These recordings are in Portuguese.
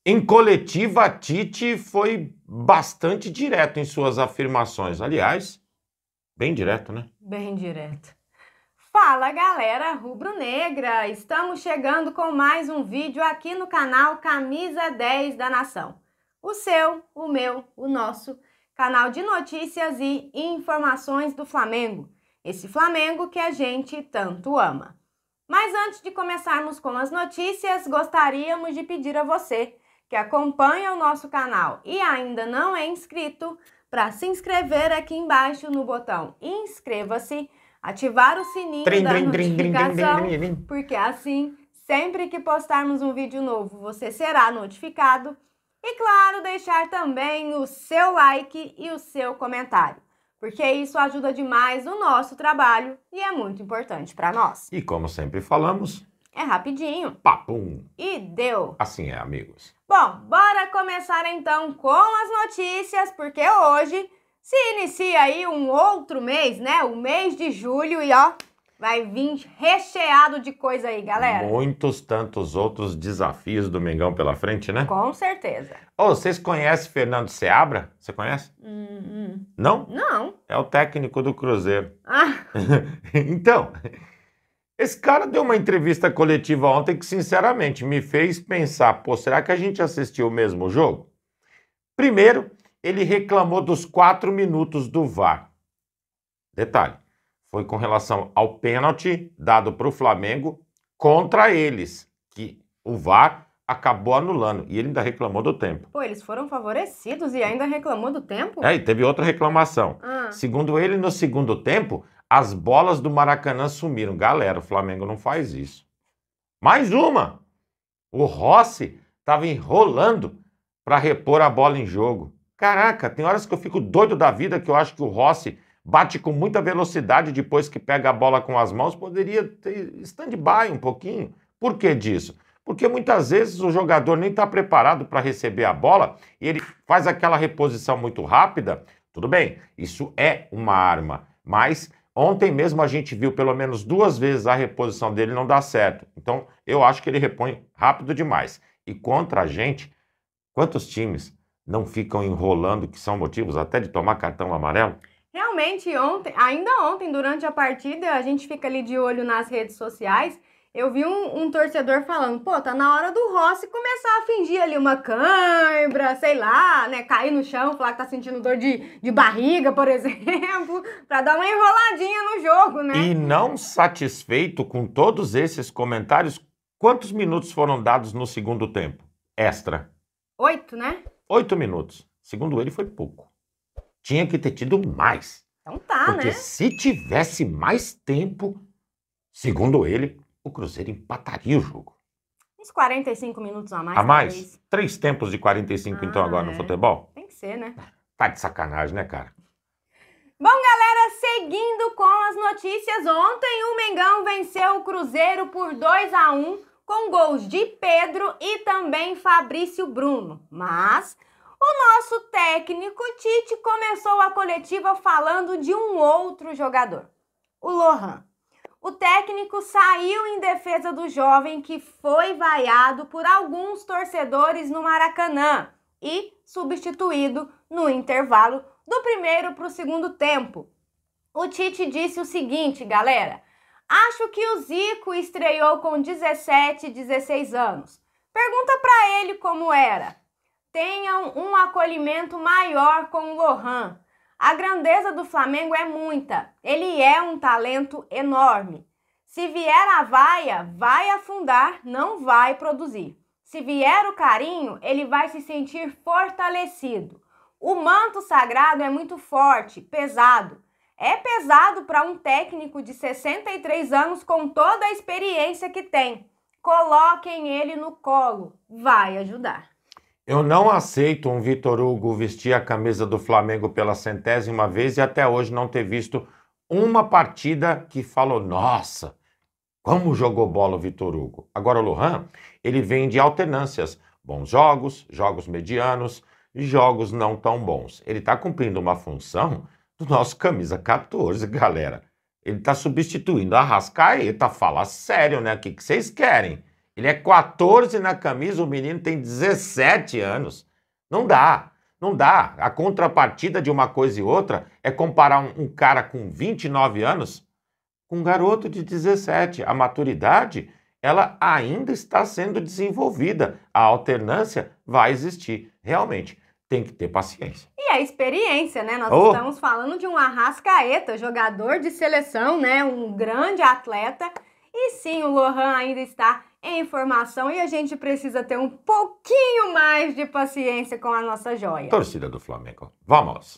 Em coletiva, Tite foi bastante direto em suas afirmações. Aliás, bem direto, né? Bem direto. Fala, galera rubro-negra! Estamos chegando com mais um vídeo aqui no canal Camisa 10 da Nação. O seu, o meu, o nosso canal de notícias e informações do Flamengo. Esse Flamengo que a gente tanto ama. Mas antes de começarmos com as notícias, gostaríamos de pedir a você que acompanha o nosso canal e ainda não é inscrito, para se inscrever aqui embaixo no botão inscreva-se, ativar o sininho da notificação, porque assim, sempre que postarmos um vídeo novo, você será notificado. E claro, deixar também o seu like e o seu comentário, porque isso ajuda demais o nosso trabalho e é muito importante para nós. E como sempre falamos, é rapidinho. Papum! E deu! Assim é, amigos. Bom, bora começar então com as notícias, porque hoje se inicia aí um outro mês, né? O mês de julho e ó, vai vir recheado de coisa aí, galera. Muitos tantos outros desafios do Mengão pela frente, né? Com certeza. Ô, vocês conhecem Fernando Seabra? Você conhece? Não? Não. É o técnico do Cruzeiro. Ah. Então, esse cara deu uma entrevista coletiva ontem que, sinceramente, me fez pensar, pô, será que a gente assistiu o mesmo jogo? Primeiro, ele reclamou dos 4 minutos do VAR. Detalhe, foi com relação ao pênalti dado para o Flamengo contra eles, que o VAR acabou anulando, e ele ainda reclamou do tempo. Pô, eles foram favorecidos e ainda reclamou do tempo? É, e teve outra reclamação. Segundo ele, no segundo tempo, as bolas do Maracanã sumiram. Galera, o Flamengo não faz isso. Mais uma! O Rossi estava enrolando para repor a bola em jogo. Caraca, tem horas que eu fico doido da vida, que eu acho que o Rossi bate com muita velocidade depois que pega a bola com as mãos. Poderia ter stand-by um pouquinho. Por que disso? Porque muitas vezes o jogador nem está preparado para receber a bola e ele faz aquela reposição muito rápida. Tudo bem, isso é uma arma, mas ontem mesmo a gente viu pelo menos 2 vezes a reposição dele não dar certo. Então eu acho que ele repõe rápido demais. E contra a gente, quantos times não ficam enrolando, que são motivos até de tomar cartão amarelo? Realmente ainda ontem, durante a partida, a gente fica ali de olho nas redes sociais. Eu vi um torcedor falando, pô, tá na hora do Rossi começar a fingir ali uma cãibra, sei lá, né, cair no chão, falar que tá sentindo dor de barriga, por exemplo, pra dar uma enroladinha no jogo, né? E não satisfeito com todos esses comentários, quantos minutos foram dados no segundo tempo? Extra. 8, né? 8 minutos. Segundo ele, foi pouco. Tinha que ter tido mais. Então tá, porque né? Se tivesse mais tempo, segundo ele, o Cruzeiro empataria o jogo. Uns 45 minutos a mais. A mais? Talvez. 3 tempos de 45 então agora no futebol? Tem que ser, né? Tá de sacanagem, né, cara? Bom, galera, seguindo com as notícias, ontem o Mengão venceu o Cruzeiro por 2-1 com gols de Pedro e também Fabrício Bruno. Mas o nosso técnico Tite começou a coletiva falando de um outro jogador, o Lohan. O técnico saiu em defesa do jovem que foi vaiado por alguns torcedores no Maracanã e substituído no intervalo do primeiro para o segundo tempo. O Tite disse o seguinte, galera: acho que o Zico estreou com 17, 16 anos. Pergunta para ele como era. Tenham um acolhimento maior com o Lohan. A grandeza do Flamengo é muita. Ele é um talento enorme. Se vier a vaia, vai afundar, não vai produzir. Se vier o carinho, ele vai se sentir fortalecido. O manto sagrado é muito forte, pesado. É pesado para um técnico de 63 anos com toda a experiência que tem. Coloquem ele no colo, vai ajudar. Eu não aceito um Vitor Hugo vestir a camisa do Flamengo pela 100ª vez e até hoje não ter visto uma partida que falou, nossa, como jogou bola o Vitor Hugo. Agora o Lohan, ele vem de alternâncias, bons jogos, jogos medianos e jogos não tão bons. Ele está cumprindo uma função do nosso camisa 14, galera. Ele está substituindo a Arrascaeta, fala sério, né? O que vocês querem? Ele é 14 na camisa, o menino tem 17 anos. Não dá, não dá. A contrapartida de uma coisa e outra é comparar um cara com 29 anos com um garoto de 17. A maturidade, ela ainda está sendo desenvolvida. A alternância vai existir. Realmente, tem que ter paciência. E a experiência, né? Nós estamos falando de um Arrascaeta, jogador de seleção, né? Um grande atleta. E sim, o Lohan ainda está em formação e a gente precisa ter um pouquinho mais de paciência com a nossa joia. Torcida do Flamengo, vamos!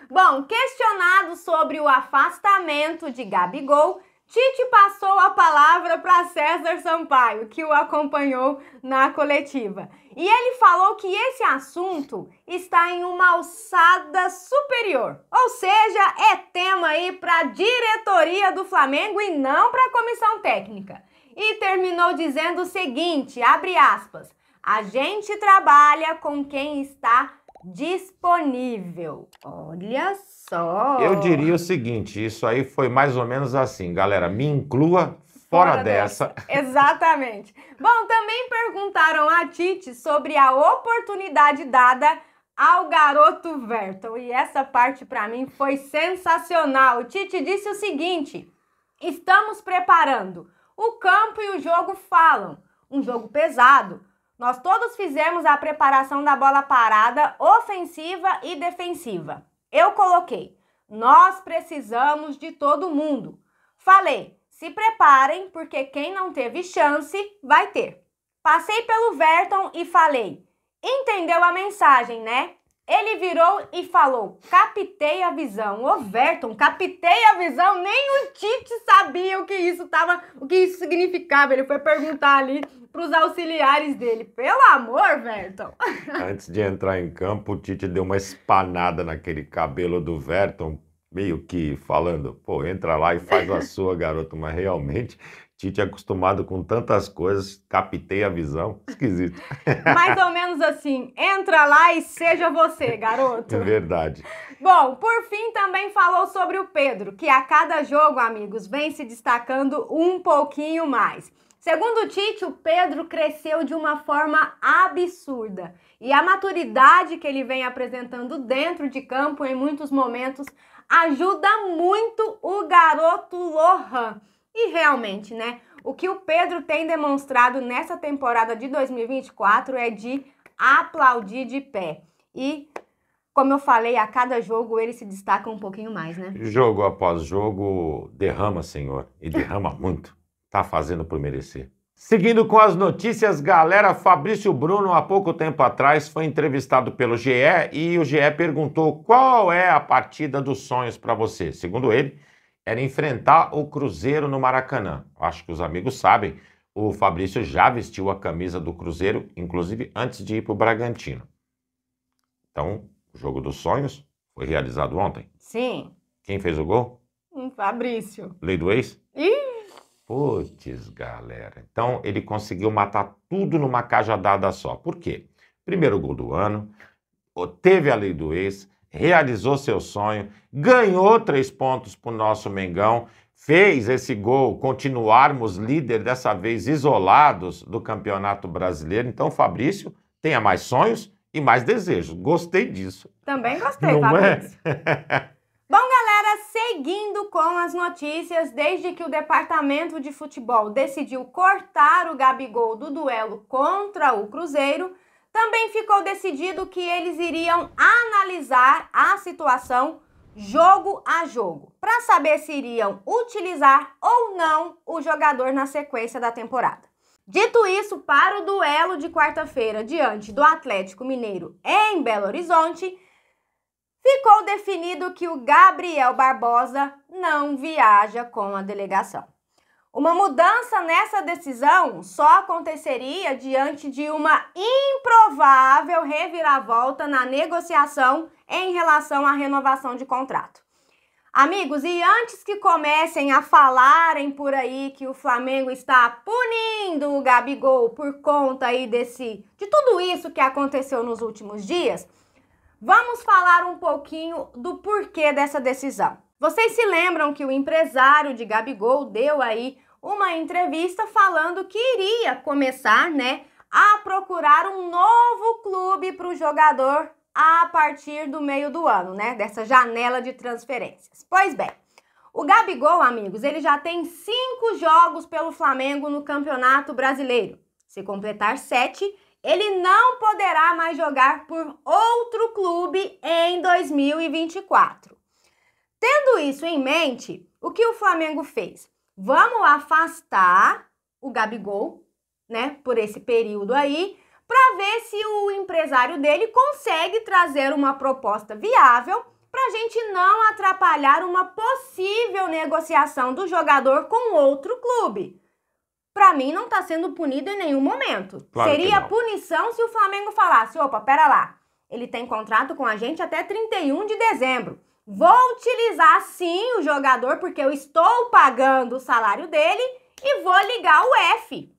Bom, questionado sobre o afastamento de Gabigol, Tite passou a palavra para César Sampaio, que o acompanhou na coletiva. E ele falou que esse assunto está em uma alçada superior. Ou seja, é tema aí para a diretoria do Flamengo e não para a comissão técnica. E terminou dizendo o seguinte, abre aspas, a gente trabalha com quem está disponível. Olha só. Eu diria o seguinte, isso aí foi mais ou menos assim, galera, me inclua fora dessa. Exatamente. Bom, também perguntaram a Tite sobre a oportunidade dada ao garoto Verton. E essa parte para mim foi sensacional. O Tite disse o seguinte, estamos preparando. O campo e o jogo falam. Um jogo pesado. Nós todos fizemos a preparação da bola parada, ofensiva e defensiva. Eu coloquei, nós precisamos de todo mundo. Falei, se preparem, porque quem não teve chance, vai ter. Passei pelo Verton e falei, entendeu a mensagem, né? Ele virou e falou, captei a visão. Ô Verton, captei a visão, nem o Tite sabia o que isso significava. Ele foi perguntar ali para os auxiliares dele. Pelo amor, Verton. Antes de entrar em campo, o Tite deu uma espanada naquele cabelo do Verton, meio que falando, pô, entra lá e faz a sua, garoto. Mas realmente, Tite é acostumado com tantas coisas, captei a visão, esquisito. Mais ou menos assim, entra lá e seja você, garoto. É verdade. Bom, por fim também falou sobre o Pedro, que a cada jogo, amigos, vem se destacando um pouquinho mais. Segundo o Tite, o Pedro cresceu de uma forma absurda. E a maturidade que ele vem apresentando dentro de campo, em muitos momentos, ajuda muito o garoto Lohan. E realmente, né, o que o Pedro tem demonstrado nessa temporada de 2024 é de aplaudir de pé. E, como eu falei, a cada jogo ele se destaca um pouquinho mais, né? Jogo após jogo, derrama, senhor, e derrama muito. Tá fazendo por merecer. Seguindo com as notícias, galera, Fabrício Bruno, há pouco tempo atrás, foi entrevistado pelo GE e o GE perguntou qual é a partida dos sonhos para você. Segundo ele, era enfrentar o Cruzeiro no Maracanã. Acho que os amigos sabem, o Fabrício já vestiu a camisa do Cruzeiro, inclusive antes de ir para o Bragantino. Então, o jogo dos sonhos foi realizado ontem. Sim. Quem fez o gol? Fabrício. Lei do ex? Ih! Puts, galera. Então, ele conseguiu matar tudo numa cajadada só. Por quê? Primeiro gol do ano, teve a lei do ex, realizou seu sonho, ganhou 3 pontos para o nosso Mengão, fez esse gol, continuarmos líder, dessa vez isolados do Campeonato Brasileiro. Então, Fabrício, tenha mais sonhos e mais desejos. Gostei disso. Também gostei, não Fabrício. É? Bom, galera, seguindo com as notícias, desde que o Departamento de Futebol decidiu cortar o Gabigol do duelo contra o Cruzeiro, também ficou decidido que eles iriam analisar a situação jogo a jogo, para saber se iriam utilizar ou não o jogador na sequência da temporada. Dito isso, para o duelo de quarta-feira diante do Atlético Mineiro em Belo Horizonte, ficou definido que o Gabriel Barbosa não viaja com a delegação. Uma mudança nessa decisão só aconteceria diante de uma improvável reviravolta na negociação em relação à renovação de contrato. Amigos, e antes que comecem a falarem por aí que o Flamengo está punindo o Gabigol por conta aí de tudo isso que aconteceu nos últimos dias, vamos falar um pouquinho do porquê dessa decisão. Vocês se lembram que o empresário de Gabigol deu aí uma entrevista falando que iria começar, né, a procurar um novo clube para o jogador a partir do meio do ano, né, dessa janela de transferências. Pois bem, o Gabigol, amigos, ele já tem 5 jogos pelo Flamengo no Campeonato Brasileiro. Se completar 7, ele não poderá mais jogar por outro clube em 2024. Tendo isso em mente, o que o Flamengo fez? Vamos afastar o Gabigol, né, por esse período aí, para ver se o empresário dele consegue trazer uma proposta viável para a gente não atrapalhar uma possível negociação do jogador com outro clube. Para mim, não está sendo punido em nenhum momento. Claro. Seria punição se o Flamengo falasse, opa, pera lá, ele tem contrato com a gente até 31 de dezembro. Vou utilizar sim o jogador porque eu estou pagando o salário dele e vou ligar o F.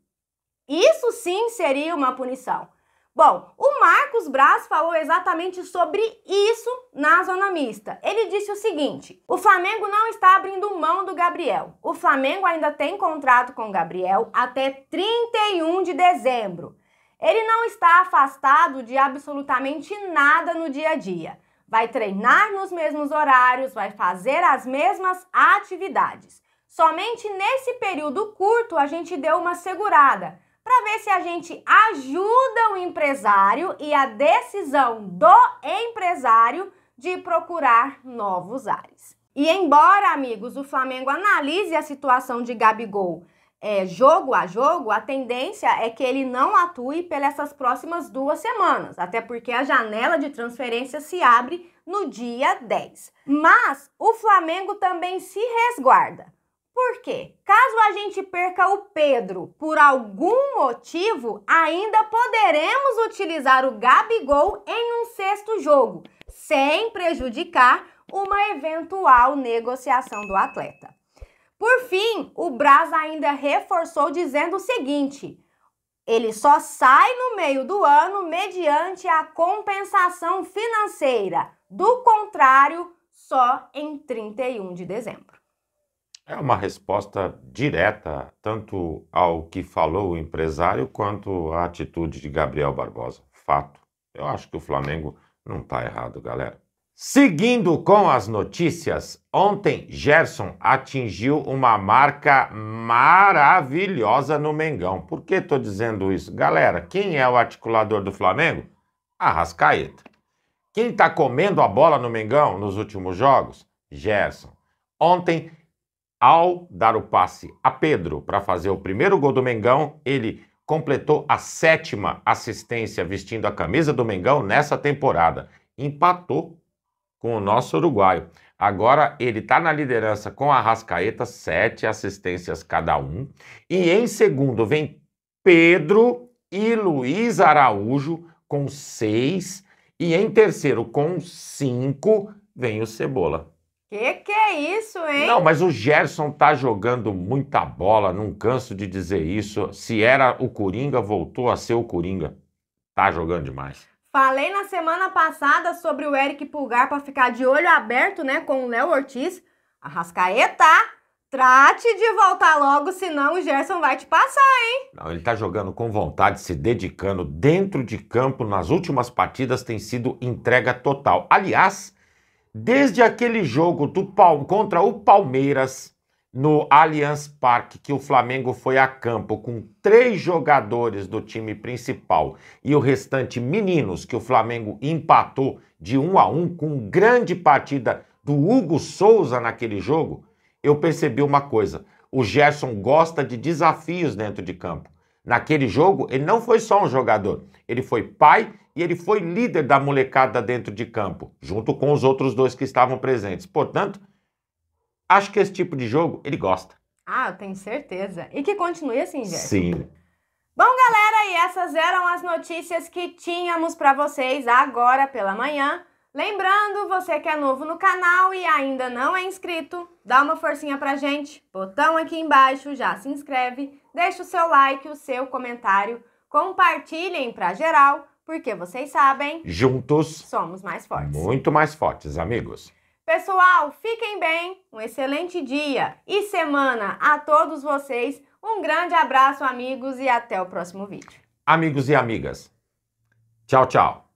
Isso sim seria uma punição. Bom, o Marcos Braz falou exatamente sobre isso na Zona Mista. Ele disse o seguinte: o Flamengo não está abrindo mão do Gabriel. O Flamengo ainda tem contrato com o Gabriel até 31 de dezembro. Ele não está afastado de absolutamente nada no dia a dia. Vai treinar nos mesmos horários, vai fazer as mesmas atividades. Somente nesse período curto a gente deu uma segurada, para ver se a gente ajuda o empresário e a decisão do empresário de procurar novos ares. E embora, amigos, o Flamengo analise a situação de Gabigol jogo a jogo, a tendência é que ele não atue pelas próximas 2 semanas, até porque a janela de transferência se abre no dia 10. Mas o Flamengo também se resguarda. Por quê? Caso a gente perca o Pedro por algum motivo, ainda poderemos utilizar o Gabigol em um 6º jogo, sem prejudicar uma eventual negociação do atleta. Por fim, o Braz ainda reforçou dizendo o seguinte: ele só sai no meio do ano mediante a compensação financeira, do contrário, só em 31 de dezembro. É uma resposta direta, tanto ao que falou o empresário, quanto à atitude de Gabriel Barbosa. Fato. Eu acho que o Flamengo não está errado, galera. Seguindo com as notícias, ontem Gerson atingiu uma marca maravilhosa no Mengão. Por que estou dizendo isso? Galera, quem é o articulador do Flamengo? Arrascaeta. Quem está comendo a bola no Mengão nos últimos jogos? Gerson. Ontem, ao dar o passe a Pedro para fazer o primeiro gol do Mengão, ele completou a 7ª assistência vestindo a camisa do Mengão nessa temporada. Empatou com o nosso uruguaio. Agora ele está na liderança com a Arrascaeta, 7 assistências cada um. E em segundo vem Pedro e Luiz Araújo com 6. E em terceiro com 5 vem o Cebola. Que é isso, hein? Não, mas o Gerson tá jogando muita bola, não canso de dizer isso. Se era o Coringa, voltou a ser o Coringa. Tá jogando demais. Falei na semana passada sobre o Eric Pulgar para ficar de olho aberto, né, com o Léo Ortiz. Arrascaeta, trate de voltar logo, senão o Gerson vai te passar, hein? Não, ele tá jogando com vontade, se dedicando dentro de campo. Nas últimas partidas tem sido entrega total. Aliás, desde aquele jogo contra o Palmeiras no Allianz Parque, que o Flamengo foi a campo com 3 jogadores do time principal e o restante meninos, que o Flamengo empatou de 1-1 com grande partida do Hugo Souza naquele jogo, eu percebi uma coisa: o Gerson gosta de desafios dentro de campo. Naquele jogo, ele não foi só um jogador, ele foi pai e ele foi líder da molecada dentro de campo, junto com os outros 2 que estavam presentes. Portanto, acho que esse tipo de jogo ele gosta. Ah, eu tenho certeza. E que continue assim, Gerson. Sim. Bom, galera, e essas eram as notícias que tínhamos para vocês agora pela manhã. Lembrando, você que é novo no canal e ainda não é inscrito, dá uma forcinha pra gente. Botão aqui embaixo, já se inscreve, deixa o seu like, o seu comentário, compartilhem pra geral, porque vocês sabem, juntos somos mais fortes. Muito mais fortes, amigos. Pessoal, fiquem bem, um excelente dia e semana a todos vocês. Um grande abraço, amigos, e até o próximo vídeo. Amigos e amigas, tchau, tchau.